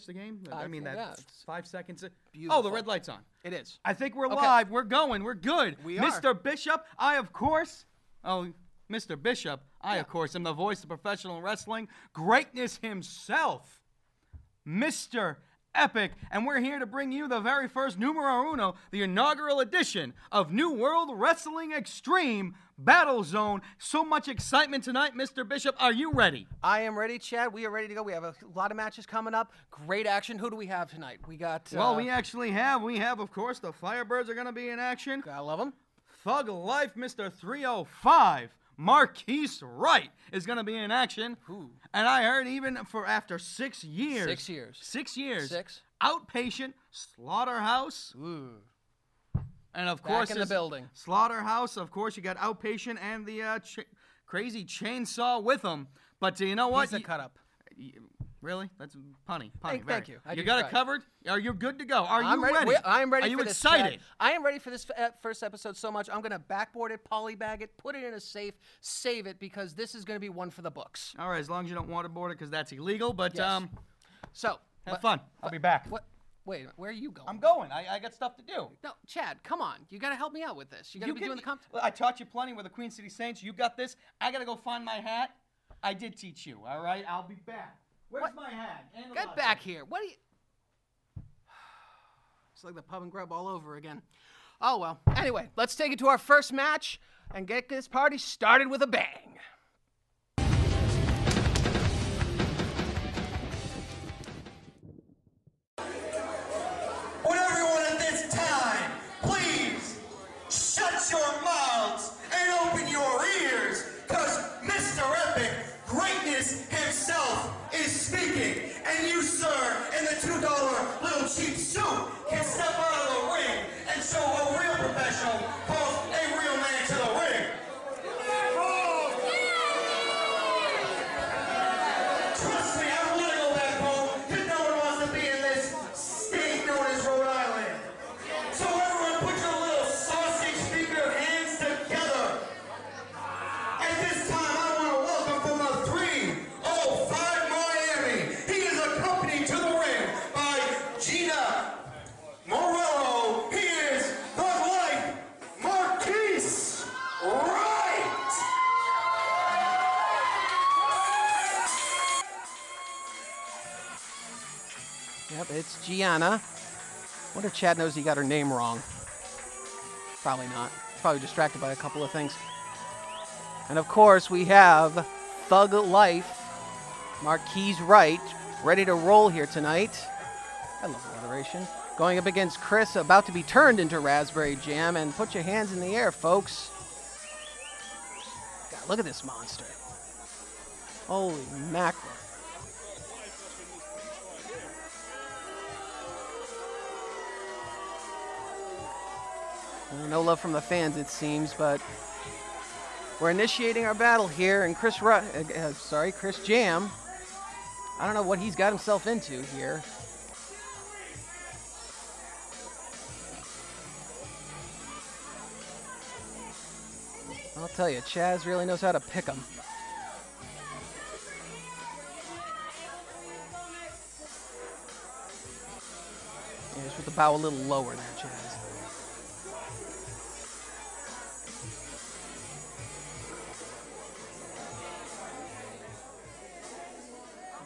catch the game? I mean, yeah, that's 5 seconds. beautiful. Oh, the red light's on. It is. I think we're Okay. live. We're going. We're good. We are. Mr. Bishop, of course. Oh, Mr. Bishop, of course, am the voice of professional wrestling. Greatness himself. Mr. Epic, and we're here to bring you the very first numero uno, the inaugural edition of New World Wrestling Extreme Battle Zone. So much excitement tonight, Mr. Bishop. Are you ready? I am ready, Chad. We are ready to go. We have a lot of matches coming up. Great action. Who do we have tonight? We got... Well, we have, of course, the Firebirds are going to be in action. Gotta love them. Thug Life, Mr. 305. Marquise Wright is going to be in action. Ooh. And I heard even for after 6 years. 6 years. 6 years. 6. Outpatient, Slaughterhouse. Ooh. And of course, Back in the building. Slaughterhouse, of course, you got Outpatient and the crazy chainsaw with them. But you know what? He's a cut up. Really? That's punny. Thank you. You got it covered? Are you good to go? Are you ready? I am ready. Are you for this, excited? Chad. I am ready for this first episode so much. I'm going to backboard it, polybag it, put it in a safe, save it, because this is going to be one for the books. All right, as long as you don't waterboard it, because that's illegal. But Yes. So have fun. I'll be back. What? Wait, where are you going? I'm going. I got stuff to do. No, Chad, come on. You got to help me out with this. You got to be doing the comp. I taught you plenty with the Queen City Saints. You got this. I got to go find my hat. I did teach you. All right, I'll be back. Where's my hat? Get back here. What are you... It's like the pub and grub all over again. Oh, well. Anyway, let's take it to our first match and get this party started with a bang. Would everyone at this time please shut your mouths and open your ears, because Mr. Epic, greatness himself, is speaking. And you, sir, in the $2 little cheap suit, can step out of the ring and show a real professional calls a real man to the ring. Trust me, I don't want to go back home, because no one wants to be in this state known as Rhode Island. So everyone put your little sausage finger hands together. At this time, I want to welcome from the 305 Miami. He is accompanied to the ring by Gina Morello. He is Thug Life, Marquise Wright. Yep, it's Gianna. Wonder if Chad knows he got her name wrong. Probably not. Probably distracted by a couple of things. And of course, we have Thug Life, Marquise Wright, ready to roll here tonight. I love alliteration. Going up against Chris, about to be turned into Raspberry Jam. And put your hands in the air, folks. God, look at this monster. Holy mackerel. No love from the fans, it seems, but we're initiating our battle here, and Chris Jam. I don't know what he's got himself into here. I'll tell you, Chaz really knows how to pick him. Yeah, just with the bow a little lower there, Chaz.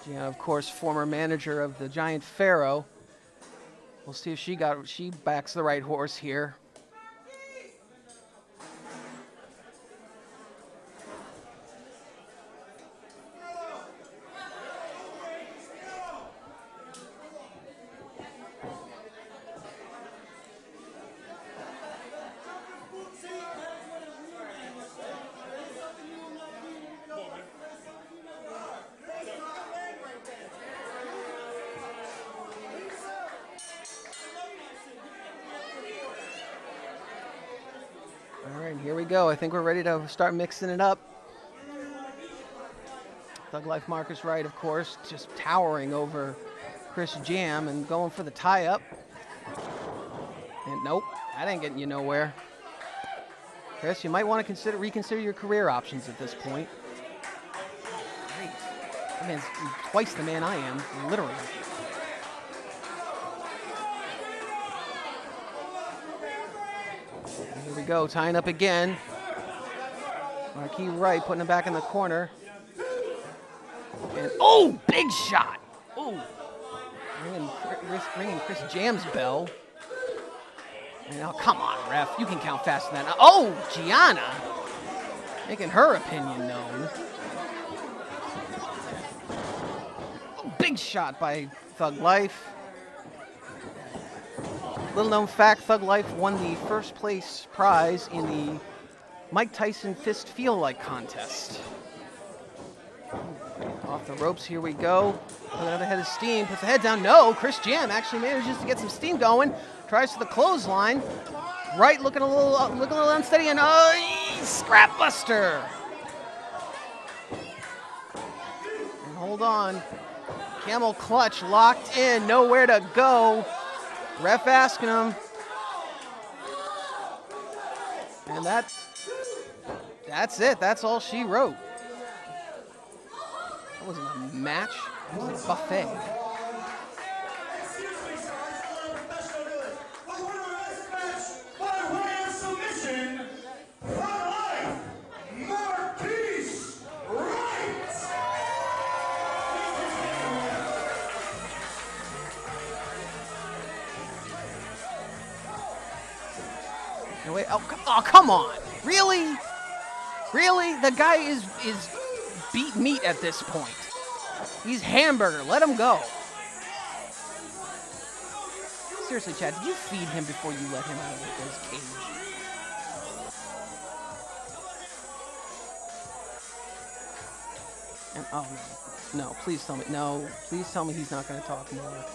Gianna, of course, former manager of the Giant Pharaoh. We'll see if she backs the right horse here. All right, here we go. I think we're ready to start mixing it up. Thug Life Marcus Wright, of course, just towering over Chris Jam and going for the tie-up. And nope, that ain't getting you nowhere. Chris, you might want to reconsider your career options at this point. Great. That man's twice the man I am, literally. we go, tying up again. Marquis Wright putting him back in the corner. And, oh, big shot. Oh, ringing Chris Jam's bell. And, oh, come on, ref. You can count faster than that. Oh, Gianna making her opinion known. Oh, big shot by Thug Life. Little known fact, Thug Life won the first place prize in the Mike Tyson Fist Feel-Like contest. Off the ropes, here we go. Another head of steam, puts the head down. No, Chris Jam actually manages to get some steam going. Tries for the clothesline. Right, looking a little unsteady, and scrap buster. And hold on. Camel clutch locked in, nowhere to go. Ref asking him. And that's it. That's all she wrote. That wasn't a match. It was a buffet. No, wait, oh, come on. Really? Really? The guy is beat meat at this point. He's hamburger. Let him go. Seriously, Chad, did you feed him before you let him out of his cage? And, oh, no. No, please tell me. No, please tell me he's not going to talk more.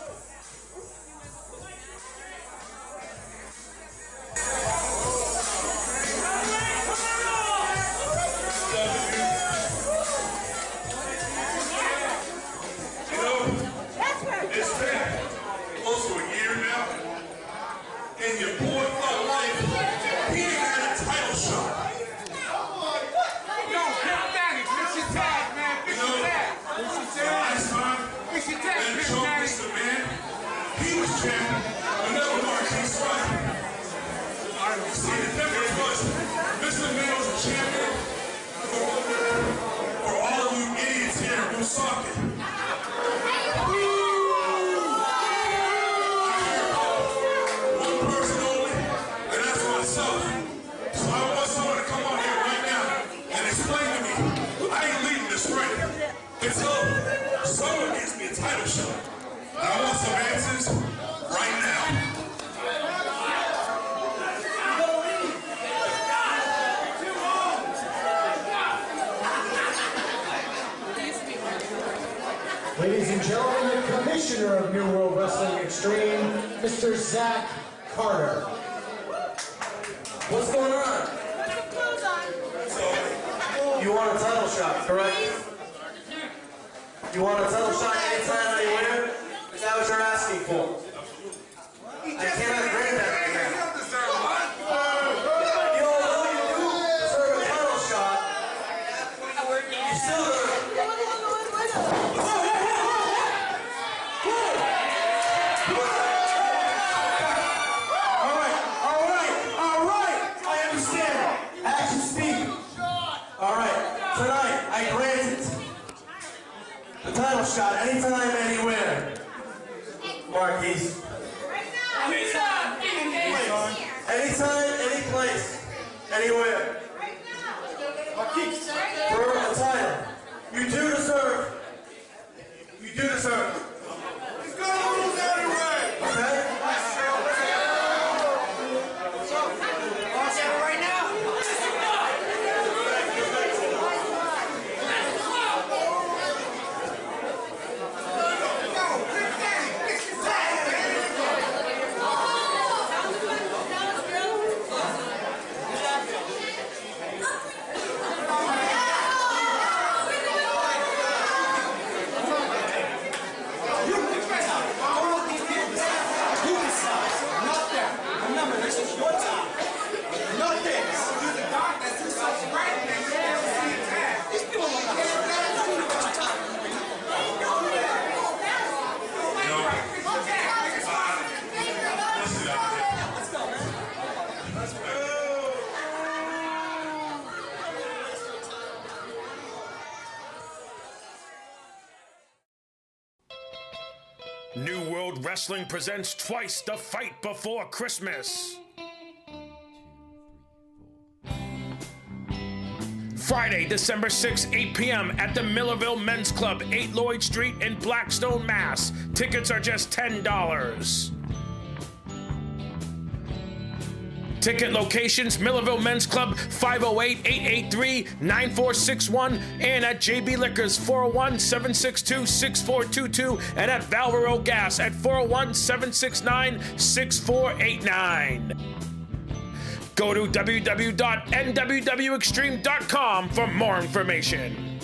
Ladies and gentlemen, the Commissioner of New World Wrestling Extreme, Mr. Zach Carter. What's going on? You want a title shot, correct? You want a title shot anytime, anywhere? Is that what you're asking for? I cannot grant that right now. You all know you do deserve a title shot. You still title shot anytime, anywhere. Marquis. Anytime, any place, anywhere. Marquis. For a title. You do deserve. You do deserve. He's gonna lose anyway. Okay? Right now. New World Wrestling presents twice the Fight Before Christmas. Friday, December 6, 8 p.m. at the Millerville Men's Club, 8 Lloyd Street in Blackstone, Mass. Tickets are just $10. Ticket locations, Millerville Men's Club, 508-883-9461, and at JB Liquors, 401-762-6422, and at Valvero Gas at 401-769-6489. Go to www.nwwextreme.com for more information.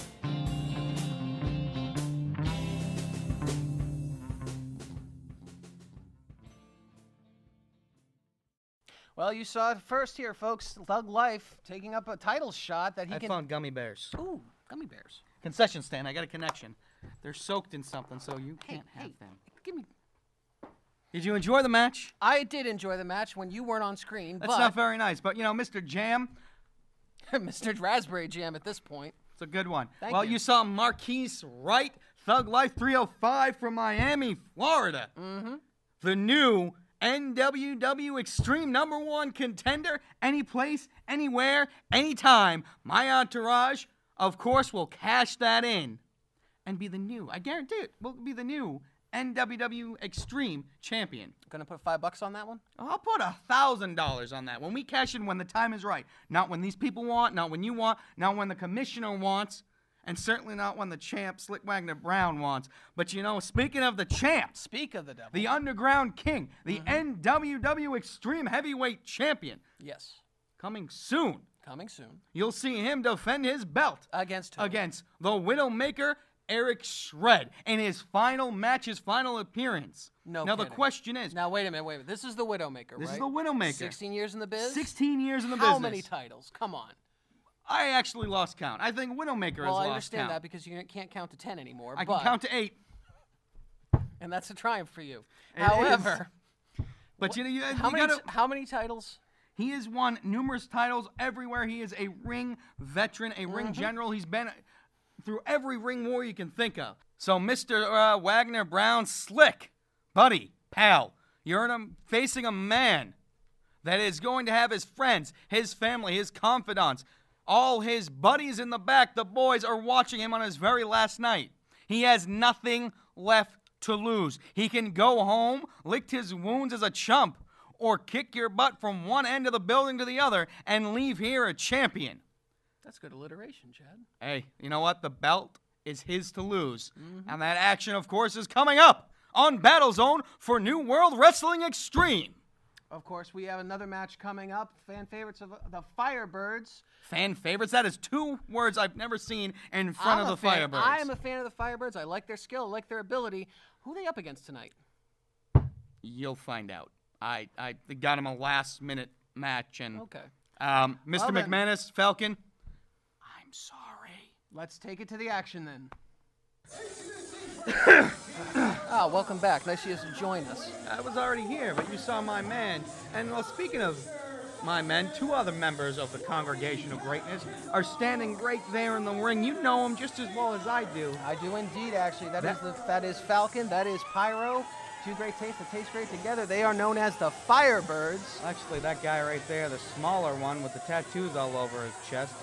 Well, you saw it first here, folks. Thug Life taking up a title shot that he I can... found gummy bears. Ooh, gummy bears. Concession stand. I got a connection. They're soaked in something, so you can't have them. Give me... Did you enjoy the match? I did enjoy the match when you weren't on screen, That's but... not very nice, but, you know, Mr. Jam, Mr. Raspberry Jam at this point. it's a good one. Thank well, you. you saw Marquise Wright, Thug Life 305 from Miami, Florida. Mm-hmm. The new NWW Extreme #1 contender, any place, anywhere, anytime. My entourage, of course, will cash that in and be the new, I guarantee it, will be the new NWW Extreme champion. Gonna put $5 on that one? I'll put $1,000 on that when we cash in when the time is right. Not when these people want, not when you want, not when the commissioner wants, and certainly not when the champ, Slick Wagner Brown, wants. But you know, speaking of the champ, Speak of the devil. the Underground King, the NWW Extreme Heavyweight Champion, Yes. coming soon. Coming soon. You'll see him defend his belt Against who? against the Widowmaker, Eric Shred, in his final match, his final appearance. No Now, the kidding. question is, Now, wait a minute. This is the Widowmaker, right? this is the Widowmaker. 16 years in the biz? 16 years in the How business. many titles? Come on. I actually lost count. I think Widowmaker Well, has I lost understand count. that because you can't count to 10 anymore. I but, can count to 8. and that's a triumph for you. It However, But you how many titles? he has won numerous titles everywhere. He is a ring veteran, a ring general. He's been through every ring war you can think of. So, Mr. Wagner Brown, Slick, buddy, pal, you're facing a man that is going to have his friends, his family, his confidants, all his buddies in the back. The boys are watching him on his very last night. He has nothing left to lose. He can go home, lick his wounds as a chump, or kick your butt from one end of the building to the other and leave here a champion. That's good alliteration, Chad. Hey, you know what? The belt is his to lose. And that action, of course, is coming up on Battlezone for New World Wrestling Extreme. Of course, we have another match coming up. Fan favorites of the Firebirds. Fan favorites? That is 2 words I've never seen in front of the Firebirds. I am a fan of the Firebirds. I like their skill. I like their ability. Who are they up against tonight? You'll find out. I got him a last-minute match, and Okay. Mr. Well, then. McManus, Falcon, I'm sorry. Let's take it to the action then. Welcome back. Nice of you to join us. I was already here, but you saw my man. And well, speaking of my men, 2 other members of the Congregation of Greatness are standing right there in the ring. You know them just as well as I do. I do indeed, actually. That is Falcon. That is Pyro. 2 great tastes that taste great together. They are known as the Firebirds. Actually, that guy right there, the smaller one with the tattoos all over his chest,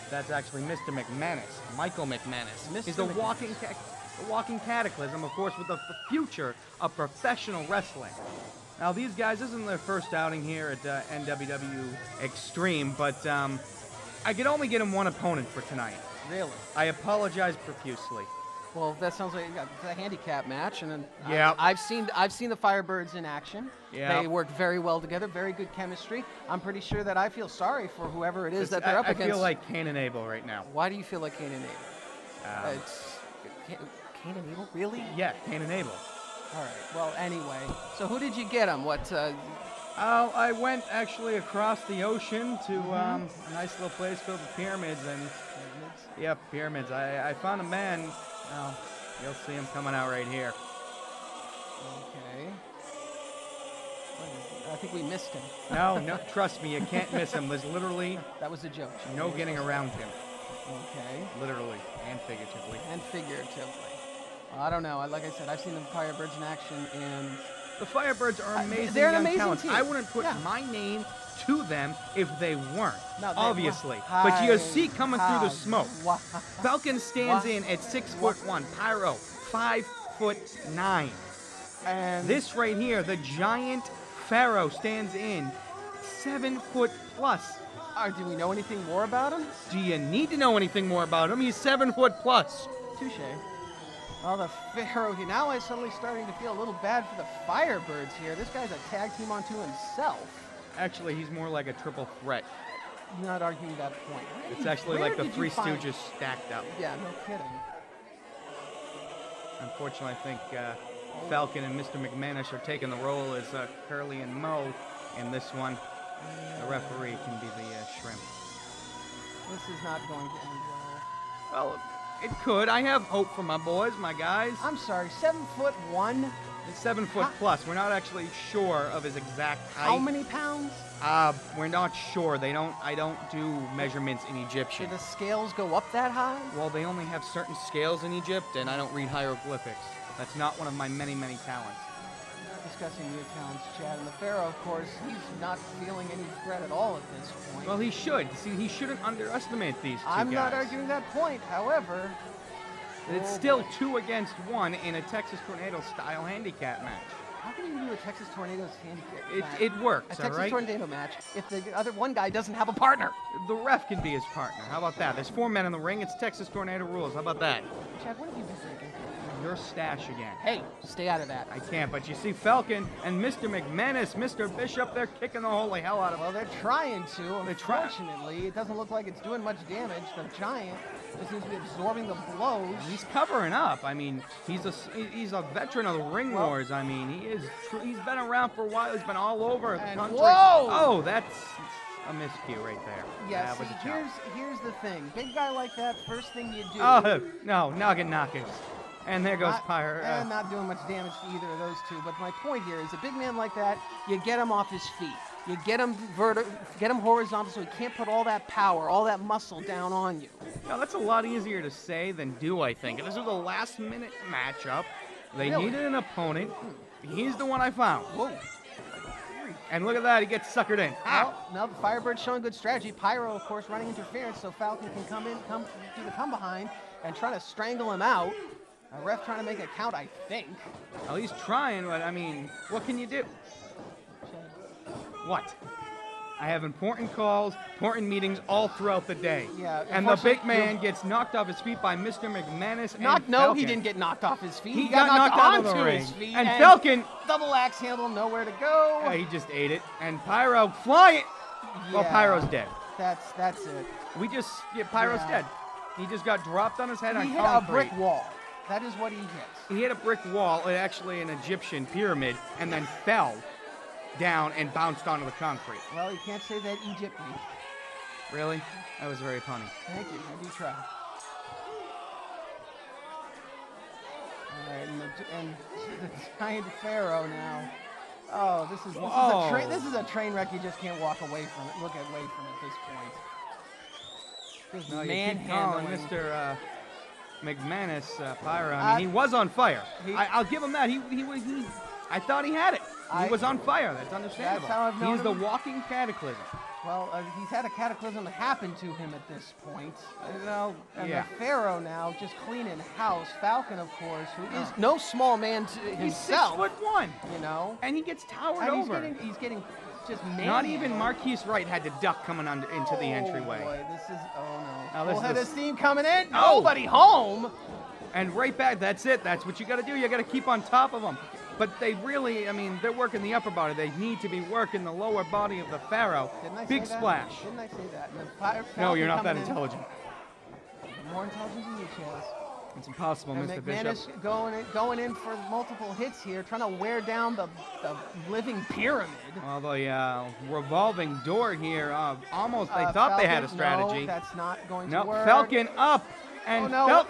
that's actually Mr. McManus, Michael McManus. Mr. He's the McManus. walking cataclysm, of course, with the future of professional wrestling. Now, these guys, this isn't their first outing here at NWW Extreme, but I could only get them one opponent for tonight. Really? I apologize profusely. Well, that sounds like a handicap match, and then Yeah. I've seen the Firebirds in action. Yeah. They work very well together, very good chemistry. I'm pretty sure that I feel sorry for whoever it is that they're up I against. feel like Cain and Abel right now. Why do you feel like Cain and Abel? It's Cain and Abel, really? Yeah, Cain and Abel. All right. Well, anyway, so who did you get him? What? I went actually across the ocean to a nice little place filled with pyramids and pyramids. I found a man. Well, you'll see him coming out right here. Okay. I think we missed him. No, trust me, you can't miss him. There's literally That was a joke. no getting around him, Okay. literally and figuratively. And figuratively. I don't know. Like I said, I've seen the Firebirds in action, and The Firebirds are amazing they're an young amazing talents. team. I wouldn't put Yeah. my name to them if they weren't, No, they- obviously. Hi- But you see coming through the smoke. Wha- Falcon stands What? in at 6'1". Pyro, 5'9". And This right here, the giant Pharaoh stands in 7 foot plus. do we know anything more about him? Do you need to know anything more about him? He's 7 foot plus. Touche. Well, the Pharaoh here. Now I'm suddenly starting to feel a little bad for the Firebirds here. This guy's a tag team unto himself. Actually, he's more like a triple threat. I'm not arguing that point. It's actually Where like the did you Three find- Stooges stacked up. Yeah, no kidding. Unfortunately, I think Falcon and Mr. McManus are taking the role as Curly and Mo in this one. The referee can be the shrimp. This is not going to end well. Well, it could. I have hope for my boys, my guys. I'm sorry, 7'1". He's 7 foot plus. We're not actually sure of his exact height. How many pounds? We're not sure. I don't do measurements in Do Egyptian. the scales go up that high? Well, they only have certain scales in Egypt, and I don't read hieroglyphics. That's not one of my many, many talents. Discussing your talents, Chad. And the Pharaoh, of course, he's not feeling any threat at all at this point. Well, he should. See, he shouldn't underestimate these two I'm guys. not arguing that point. However, It's still 2 against 1 in a Texas Tornado style handicap match. how can you do a Texas Tornadoes handicap match? It works, a all Texas right? Tornado match if the other one guy doesn't have a partner. The ref can be his partner. How about that? There's 4 men in the ring. It's Texas Tornado rules. How about that? Chad, what have you been drinking? Your stash again. Hey, stay out of that. I can't, but you see Falcon and Mr. McManus, Mr. Bishop, they're kicking the holy hell out of Well, him. they're trying to. They're trying. Unfortunately, it doesn't look like it's doing much damage. The Giant just seems to be absorbing the blows. He's covering up. I mean, he's a veteran of the ring Well- wars. I mean, he's been around for a while. He's been all over the And country. whoa! Oh, that's a miscue right there. Yeah, that see, was a chop. here's the thing. Big guy like that, first thing you do. Oh, no, noggin knockers. And there goes Not- Pyre. and not doing much damage to either of those two. But my point here is a big man like that, you get him off his feet. You get him horizontal so he can't put all that power, all that muscle down on you. Now, that's a lot easier to say than do, I think. This was a last-minute matchup. They Really? needed an opponent. He's the one I found. Whoa. And look at that, he gets suckered in. Ah! Well, now the Firebird's showing good strategy. Pyro, of course, running interference so Falcon can come do the come behind and try to strangle him out. A ref trying to make a count, I think. Well, he's trying, but I mean, what can you do? What? I have important calls, important meetings all throughout the day. Yeah, And the big unfortunately, man gets knocked off his feet by Mr. McManus No, and Falcon. he didn't get knocked off his feet. He got knocked out of the onto ring. his feet. And Falcon, double axe handle, nowhere to go. he just ate it. And Pyro flying. Well, Yeah, Pyro's dead. That's it. Pyro's Yeah. dead. He just got dropped on his head He on hit a concrete. brick wall. That is what he hit. He hit a brick wall, actually an Egyptian pyramid, and then fell down and bounced onto the concrete. Well, you can't say that Egypt. Really? That was very funny. Thank you. I do try. All right, and the giant Pharaoh now. Oh, this is a train wreck. You just can't walk away from it. Look away from it at this point. Just No, you keep calling manhandling. Mr. McManus Pyro. I I- mean, he was on fire. He- I'll give him that. I thought he had it. He was on fire. That's understandable. That's how I've known He's the him. walking cataclysm. Well, he's had a cataclysm happen to him at this point. And yeah. the Pharaoh now just cleaning house. Falcon, of course, who is no small man to He's himself. 6'1", You know, and he gets towered and over. he's getting just Not even Marquise Wright had to duck coming into the entryway. Oh boy, this is no. Now, this Full head is- of steam coming in. Oh. Nobody home. And right back, that's it. That's what you got to do. You got to keep on top of them. But they really, I mean, they're working the upper body. They need to be working the lower body of the Pharaoh. Didn't I Big say that? splash. Didn't I say that? And the No, Falcon you're not that coming in. intelligent. More intelligent than you, Chaz. It's impossible, And Mr. McManus Bishop. going in for multiple hits here, trying to wear down the living pyramid. Well, the revolving door here, almost they thought they had a Falcon, strategy. No, that's not going to Nope, work. Falcon up. And Oh, no.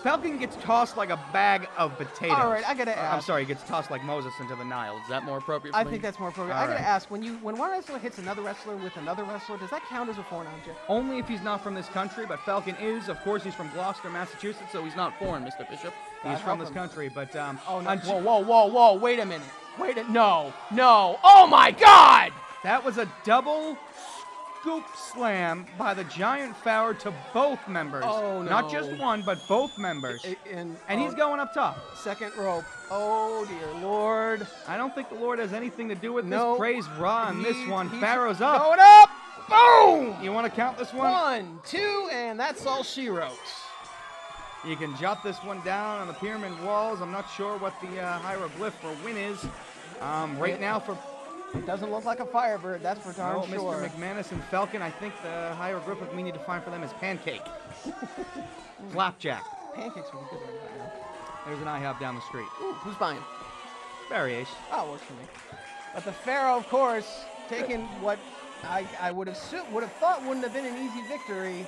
Falcon gets tossed like a bag of potatoes. All right, I gotta I'm ask. sorry, he gets tossed like Moses into the Nile. Is that more appropriate? I for think me? that's more appropriate. All I gotta right. ask, when one wrestler hits another wrestler with another wrestler, does that count as a foreign object? Only if he's not from this country, but Falcon is. Of course, he's from Gloucester, Massachusetts, so he's not foreign, Mr. Bishop. God He's from help this him. country, but Oh no! on- Whoa! Wait a minute! No! Oh my God! that was a double scoop slam by the Giant Pharaoh to both members. Oh, Not no. just one, but both members. And he's going up top. second rope. Oh dear Lord! I don't think the Lord has anything to do with No. this. Praise Ra on this one. He's Pharaoh's up. Going up! Boom! You want to count this one? 1, 2, and that's all she wrote. You can jot this one down on the pyramid walls. I'm not sure what the hieroglyph for win is. Right now for It doesn't look like a Firebird, that's for darn sure. Mr. McManus and Falcon, I think the hieroglyphic we need to find for them is pancake. Flapjack. Pancakes would be good right now. There's an IHOP down the street. Ooh, who's buying? Variation. Oh, it works for me. But the Pharaoh, of course, taking what I would have thought wouldn't have been an easy victory.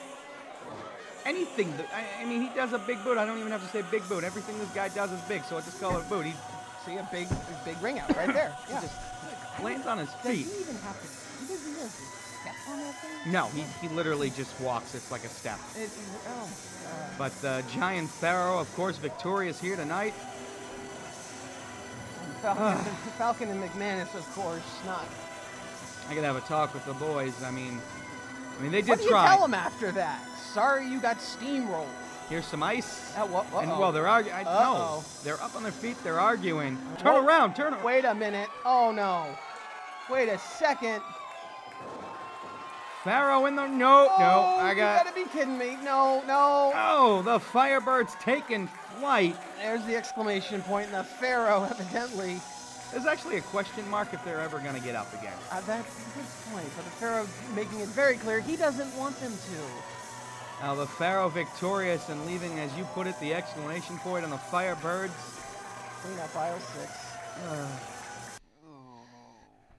Anything that I mean, he does a big boot. I don't even have to say big boot. Everything this guy does is big, so I just call it a boot. He See a big ring out right there. Yeah. just lands on his Does he feet. even have to? He doesn't even have to step on that thing. No, he literally just walks. It's like a step. Oh, But the Giant Pharaoh, of course, victorious here tonight. Falcon and McManus, of course, not. I could have a talk with the boys. I mean, they did What do you try. tell them after that? Sorry, you got steamrolled. Here's some ice. What? And well, they're arguing. No, Uh-oh. they're up on their feet. They're arguing. Turn Whoa. around. Turn around. Wait a minute. Oh no. Wait a second. Pharaoh in the no. Oh, I you got. gotta be kidding me. No. Oh, the Firebird's taking flight. There's the exclamation point, and the Pharaoh evidently. There's actually a question mark if they're ever going to get up again. That's a good point. But the Pharaoh making it very clear he doesn't want them to. Now the Pharaoh victorious and leaving, as you put it, the exclamation point on the Firebirds. Clean up aisle 6.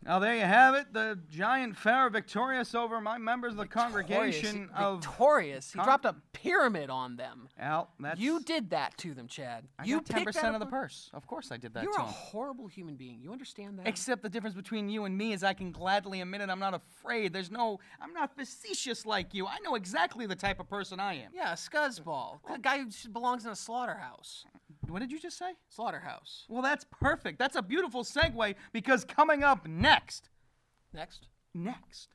Now there you have it. The Giant Pharaoh victorious over my members of the congregation of. Victorious. He Con- dropped a pyramid on them. Al, that's. You did that to them, Chad. I You got 10% picked that of the up- purse. Of course I did that You're to a him. horrible human being. You understand that? Except the difference between you and me is I can gladly admit it. I'm not afraid. I'm not facetious like you. I know exactly the type of person I am. Yeah, a scuzzball. A guy who belongs in a slaughterhouse. What did you just say? Slaughterhouse. Well, that's perfect. That's a beautiful segue because coming up next. Next. Yes.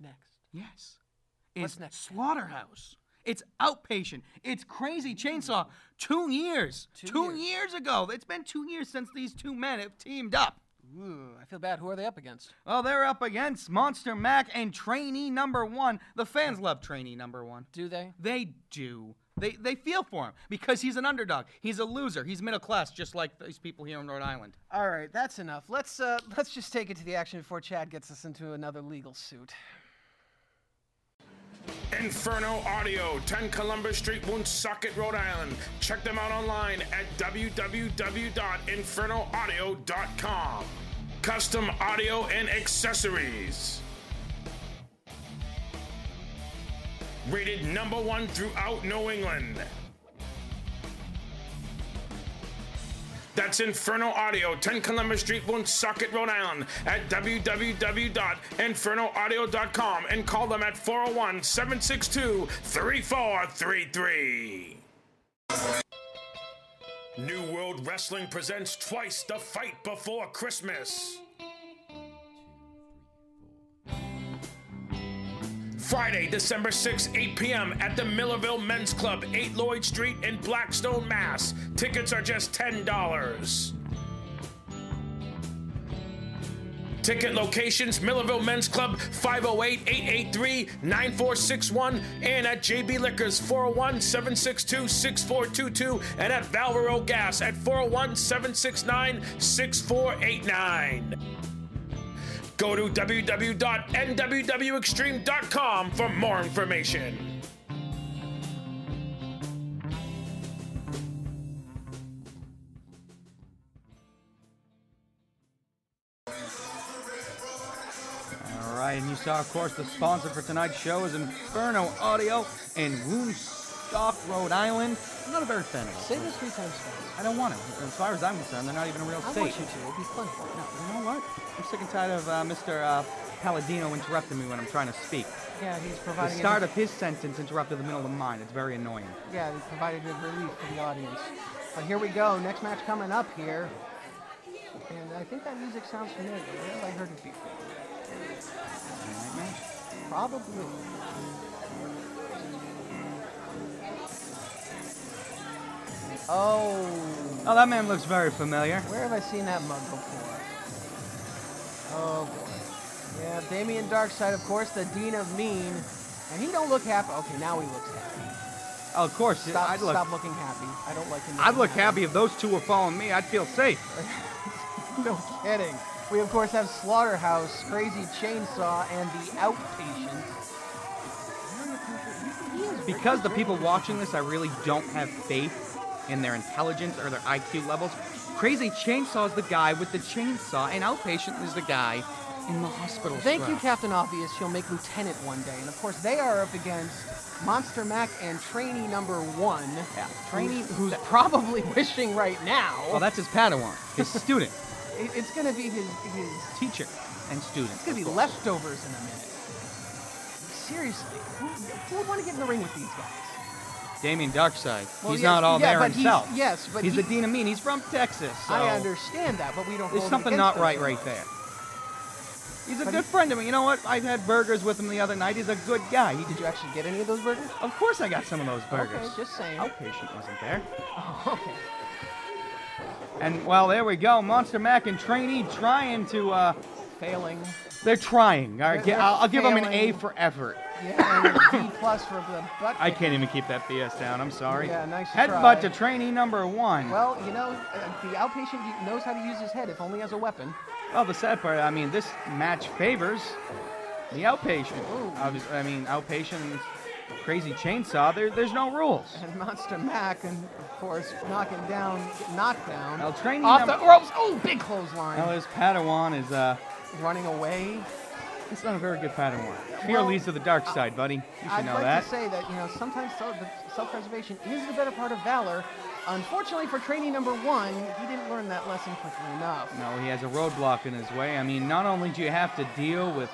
What's Is next? Slaughterhouse. It's Outpatient. It's Crazy Chainsaw. 2 years. 2 years. years ago. It's been 2 years since these two men have teamed up. Ooh, I feel bad. Who are they up against? Well, they're up against Monster Mac and Trainee Number 1. The fans love Trainee Number 1. Do they? They do. They feel for him because he's an underdog. He's a loser. He's middle class, just like these people here in Rhode Island. All right, that's enough. Let's just take it to the action before Chad gets us into another legal suit. Inferno Audio, 10 Columbus Street, Woonsocket, Rhode Island. Check them out online at www.infernoaudio.com. Custom audio and accessories. Rated #1 throughout New England. That's Inferno Audio, 10 Columbus Street, Woonsocket, Rhode Island, at www.infernoaudio.com and call them at 401-762-3433. New World Wrestling presents twice the fight before Christmas. Friday, December 6, 8 p.m. at the Millerville Men's Club, 8 Lloyd Street in Blackstone, Mass. Tickets are just $10. Ticket locations, Millerville Men's Club, 508-883-9461, and at JB Liquors, 401-762-6422, and at Valvero Gas at 401-769-6489. Go to www.nwwextreme.com for more information. All right, and you saw, of course, the sponsor for tonight's show is Inferno Audio in Woodstock, Rhode Island. I'm not a very fan of those. Say this 3 times fast. I don't want to. As far as I'm concerned, they're not even a real I state. want you to. It'll be fun. No, you know what? I'm sick and tired of Mr. Palladino interrupting me when I'm trying to speak. Yeah, he's The providing. start of his sentence interrupted the middle of mine. It's very annoying. Yeah, he provided good relief for the audience. But here we go. Next match coming up here. And I think that music sounds familiar. Where have I heard it before? Night match? Probably. Oh. Oh, that man looks very familiar. Where have I seen that mug before? Oh boy. Yeah, Damien Darkside, of course, the Dean of Mean. And he don't look happy. Okay, now he looks happy. Oh, of course. Stop looking happy. I don't like him. I'd looking look happy if those two were following me. I'd feel safe. No kidding. We, of course, have Slaughterhouse, Crazy Chainsaw, and the Outpatient. Because the people watching this, I really don't have faith in their intelligence or their IQ levels. Crazy Chainsaw is the guy with the chainsaw, and Outpatient is the guy in the hospital. Thank you, scrub. Captain Obvious. He'll make Lieutenant one day. And, of course, they are up against Monster Mac and trainee number 1. Yeah. Who's probably wishing right now. Well, that's his Padawan, his student, It's going to be his teacher, and student. It's going to be leftovers in a minute. Seriously, who would want to get in the ring with these guys? Damien Darkside. Well, he's yeah, not all yeah, there but himself. but he's the Dean of Mean. He's from Texas. So I understand that, but we don't. There's hold it something against not right those right guys. there. He's a But good friend of mine. You know what? I had burgers with him the other night. He's a good guy. Did you actually get any of those burgers? Of course I got some of those burgers. Okay, just saying. Outpatient wasn't there. Oh, okay. And, well, there we go. Monster Mac and Trainee trying to, Failing. they're trying. All right, They're I'll give them an A failing. for effort. Yeah, and a D plus for the butt. I can't even keep that BS down. I'm sorry. Yeah, nice Headbutt try. to Trainee number 1. Well, you know, the Outpatient knows how to use his head, if only as a weapon. Well, the sad part, I mean, this match favors the Outpatient. Ooh. Outpatient and Crazy Chainsaw, there's no rules. And Monster Mac, and of course, knocking down, knockdown. Now, Trainee Off number... the ropes. Oh, big clothesline. Now, his Padawan is, Running away. it's not a very good Padawan. Fear Well, leads to the dark side, buddy. You should I'd know like that. to say that, you know, sometimes self-preservation is the better part of valor. Unfortunately for trainee number 1, he didn't learn that lesson quickly enough. No, he has a roadblock in his way. I mean, not only do you have to deal with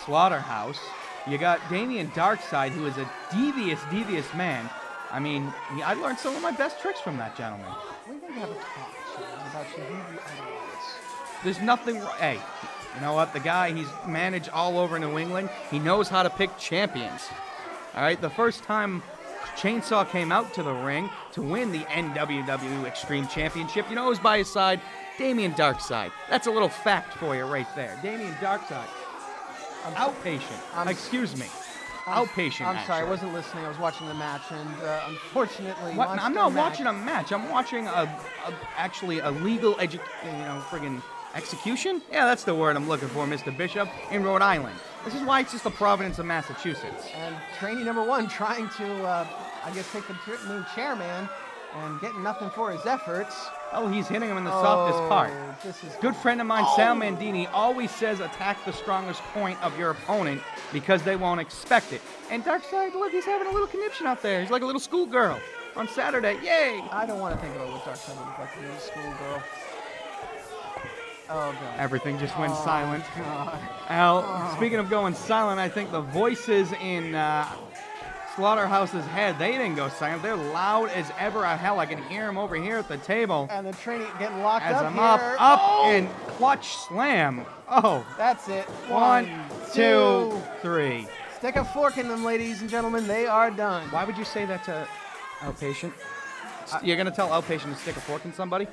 Slaughterhouse, you got Damien Darkside, who is a devious man. I mean, I learned some of my best tricks from that gentleman. We need to have a talk about you. Who you idolize. There's nothing. Hey, you know what? The guy, he's managed all over New England. He knows how to pick champions. All right, the first time Chainsaw came out to the ring to win the NWW Extreme Championship, you know who was by his side? Damien Darkside. That's a little fact for you right there. Damien Darkside. Outpatient. Excuse me. Outpatient. I'm sorry, I actually. wasn't listening. I was watching the match, and unfortunately, What? I'm Monster not Mac- watching a match. I'm watching actually a legal friggin' execution. Yeah, that's the word I'm looking for, Mr. Bishop, in Rhode Island. This is why it's just the Providence of Massachusetts. And trainee number 1 trying to, I guess, take the new chairman and getting nothing for his efforts. Oh, he's hitting him in the softest part. This is Good friend of mine, Sal Mandini, always says attack the strongest point of your opponent because they won't expect it. And Darkside, look, he's having a little conniption out there. He's like a little schoolgirl on Saturday. Yay! I don't want to think about what Darkside would look like to be a schoolgirl. Oh, God. Everything just went Oh, silent. God. Al, speaking of going silent, I think the voices in Slaughterhouse's head, they didn't go silent. They're loud as ever. Hell, I can hear them over here at the table. And the trainee getting locked As up I'm here. up, Oh! and clutch slam. Oh, That's it. 1, 2, 3. Stick a fork in them, ladies and gentlemen. They are done. Why would you say that to Outpatient? You're going to tell Outpatient to stick a fork in somebody?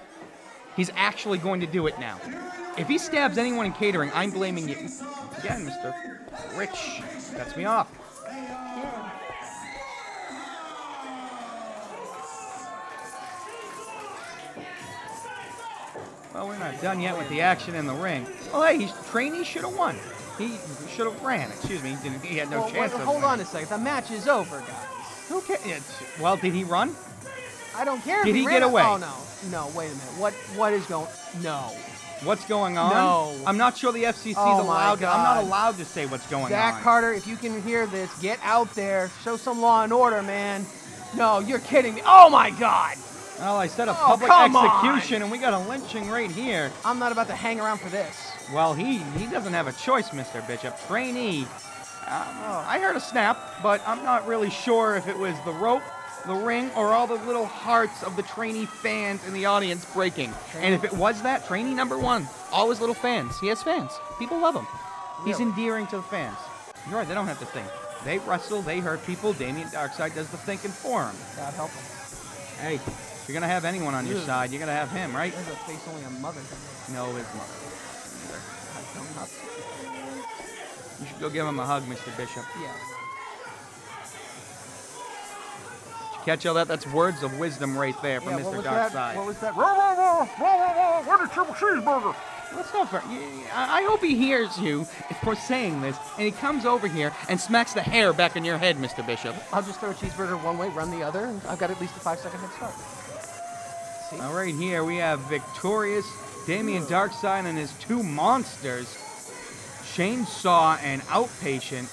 He's actually going to do it now. If he stabs anyone in catering, I'm blaming you. Again, Mr. Rich. Cuts me off. Well, we're not done yet with the action in the ring. Well, hey, trainee should have won. He should have ran. Excuse me. He had no chance of hold winning. on a second. The match is over, guys. Who cares? Well, did he run? I don't care. Did if he ran get it- away? Oh no, no. Wait a minute. What is going? No. What's going on? No. I'm not sure the FCC is Oh, my allowed to. I'm not God. allowed to say what's going Zach on. Carter, if you can hear this, get out there. Show some law and order, man. No, you're kidding me. Oh my God! Well, I said a Oh, public come execution, and we got a lynching right here. I'm not about to hang around for this. Well, he doesn't have a choice, Mr. Bishop. Trainee. I heard a snap, but I'm not really sure if it was the rope, the ring, or all the little hearts of the trainee fans in the audience breaking. And if it was that, trainee number one, all his little fans. He has fans. People love him. He's Really? endearing to the fans. You're right, they don't have to think. They wrestle, they hurt people. Damien Darkside does the thinking for him. God help him. Hey, if you're going to have anyone on your Ugh. side, you're going to have him, right? There's a face only a mother can No, his mother. make. Dumb nuts. You should go give him a hug, Mr. Bishop. Yeah. Did you catch all that? That's words of wisdom right there from Yeah, what Mr. was that? Darkside. What was that? Where's the triple cheeseburger? Let's go for I hope he hears you for saying this, and he comes over here and smacks the hair back in your head, Mr. Bishop. I'll just throw a cheeseburger one way, run the other, and I've got at least a 5-second head start. See? All right, here we have victorious Damien Darkside and his two monsters, Chainsaw and Outpatient.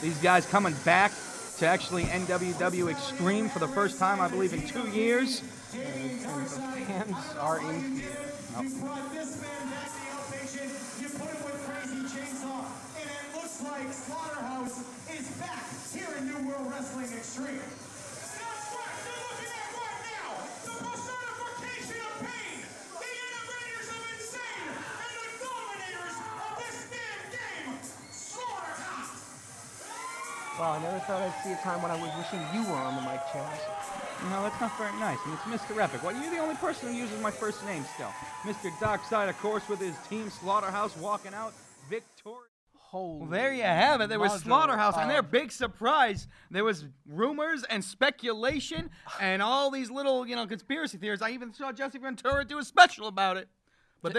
These guys coming back to actually NWW Extreme for the first time, I believe, in 2 years. And the fans are in fear. You brought this man back to Outpatient. You put him with Crazy Chainsaw. And it looks like Slaughterhouse is back here in New World Wrestling Extreme. That's what you're looking at right now. The personification of pain. The innovators of insane. And the dominators of this damn game. Slaughterhouse. Well, I never thought I'd see a time when I was wishing you were on the mic, Chaz. No, that's not very nice. And it's Mr. Epic. Well, you're the only person who uses my first name still. Mr. Darkside, of course, with his team Slaughterhouse walking out victorious. Holy. Well, there you have it. There was mother Slaughterhouse, and their of- big surprise, there was rumors and speculation and all these little, conspiracy theories. I even saw Jesse Ventura do a special about it. But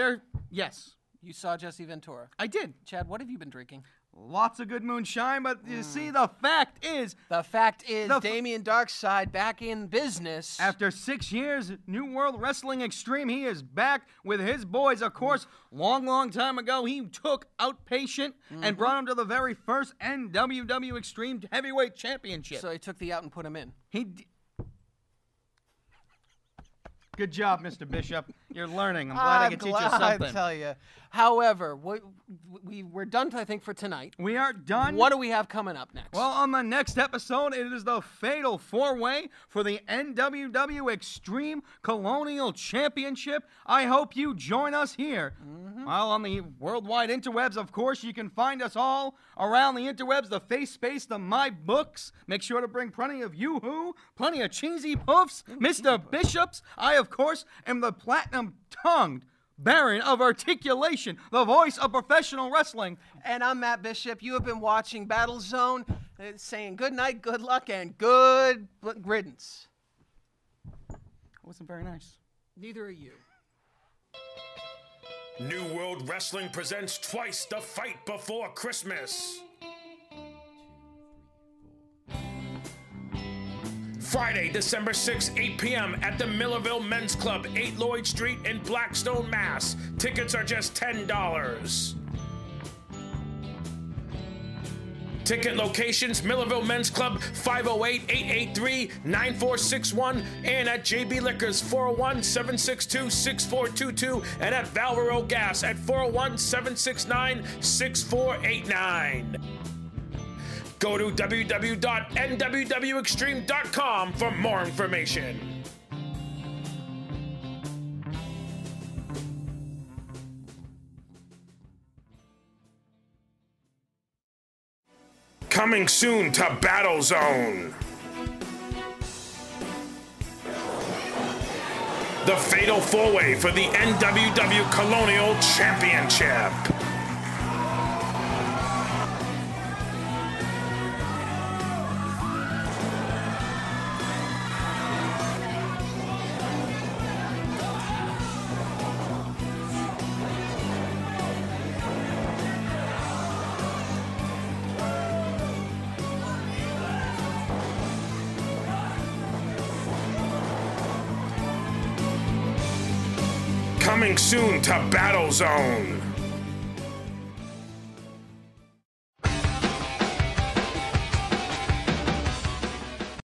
yes, You saw Jesse Ventura. I did. Chad, what have you been drinking? Lots of good moonshine, but you see, the fact is, The fact is, The f- Damien Darkside back in business. after 6 years, New World Wrestling Extreme, he is back with his boys. Of course, long time ago, he took Outpatient and brought him to the very first NWW Extreme Heavyweight Championship. So he took the out and put him in. Good job, Mr. Bishop. You're learning. I'm glad I could teach you something. I tell you. However, we're done, I think, for tonight. We are done. What do we have coming up next? Well, on the next episode, it is the Fatal 4-Way for the NWW Extreme Colonial Championship. I hope you join us here. While on the worldwide interwebs, of course, you can find us all around the interwebs, the Face Space, the My Books. Make sure to bring plenty of Yoo-Hoo, plenty of Cheesy Puffs, Mr. Bishops. I, of course, am the platinum-tongued Baron of Articulation, the voice of professional wrestling. And I'm Matt Bishop. You have been watching Battle Zone, saying good night, good luck, and good riddance. It wasn't very nice. Neither are you. New World Wrestling presents twice the fight before Christmas. Friday, December 6, 8 p.m. at the Millerville Men's Club, 8 Lloyd Street in Blackstone, Mass. Tickets are just $10. Ticket locations, Millerville Men's Club, 508-883-9461, and at JB Liquors, 401-762-6422, and at Valvero Gas at 401-769-6489. Go to www.nwwextreme.com for more information. Coming soon to Battle Zone. The Fatal 4-Way for the NWW Colonial Championship. Coming soon to Battle Zone.